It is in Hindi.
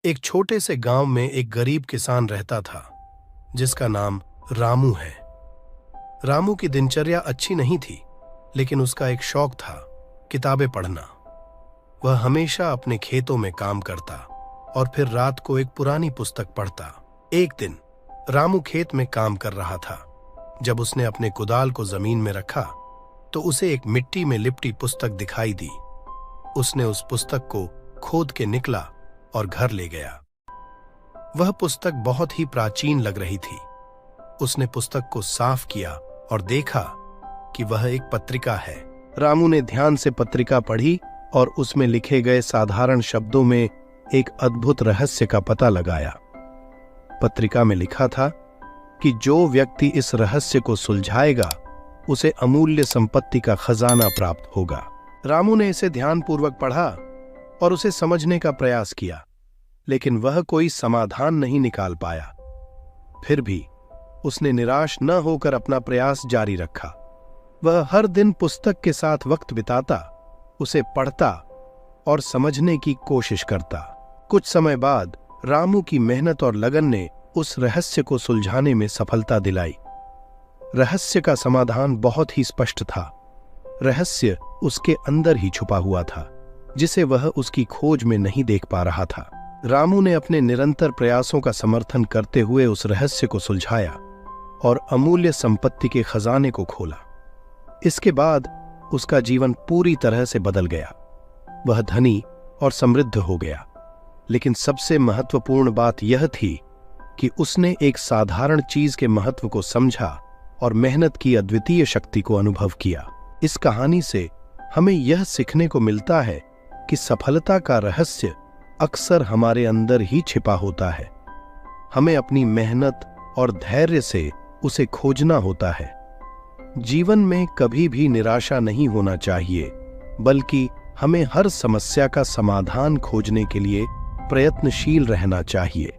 एक छोटे से गांव में एक गरीब किसान रहता था जिसका नाम रामू है। रामू की दिनचर्या अच्छी नहीं थी, लेकिन उसका एक शौक था, किताबें पढ़ना। वह हमेशा अपने खेतों में काम करता और फिर रात को एक पुरानी पुस्तक पढ़ता। एक दिन रामू खेत में काम कर रहा था। जब उसने अपने कुदाल को जमीन में रखा तो उसे एक मिट्टी में लिपटी पुस्तक दिखाई दी। उसने उस पुस्तक को खोद के निकला और घर ले गया। वह पुस्तक बहुत ही प्राचीन लग रही थी। उसने पुस्तक को साफ किया और देखा कि वह एक पत्रिका है। रामू ने ध्यान से पत्रिका पढ़ी और उसमें लिखे गए साधारण शब्दों में एक अद्भुत रहस्य का पता लगाया। पत्रिका में लिखा था कि जो व्यक्ति इस रहस्य को सुलझाएगा उसे अमूल्य संपत्ति का खजाना प्राप्त होगा। रामू ने इसे ध्यानपूर्वक पढ़ा और उसे समझने का प्रयास किया, लेकिन वह कोई समाधान नहीं निकाल पाया। फिर भी उसने निराश न होकर अपना प्रयास जारी रखा। वह हर दिन पुस्तक के साथ वक्त बिताता, उसे पढ़ता और समझने की कोशिश करता। कुछ समय बाद रामू की मेहनत और लगन ने उस रहस्य को सुलझाने में सफलता दिलाई। रहस्य का समाधान बहुत ही स्पष्ट था। रहस्य उसके अंदर ही छुपा हुआ था, जिसे वह उसकी खोज में नहीं देख पा रहा था। रामू ने अपने निरंतर प्रयासों का समर्थन करते हुए उस रहस्य को सुलझाया और अमूल्य संपत्ति के खजाने को खोला। इसके बाद उसका जीवन पूरी तरह से बदल गया। वह धनी और समृद्ध हो गया, लेकिन सबसे महत्वपूर्ण बात यह थी कि उसने एक साधारण चीज के महत्व को समझा और मेहनत की अद्वितीय शक्ति को अनुभव किया। इस कहानी से हमें यह सीखने को मिलता है कि सफलता का रहस्य अक्सर हमारे अंदर ही छिपा होता है। हमें अपनी मेहनत और धैर्य से उसे खोजना होता है। जीवन में कभी भी निराशा नहीं होना चाहिए, बल्कि हमें हर समस्या का समाधान खोजने के लिए प्रयत्नशील रहना चाहिए।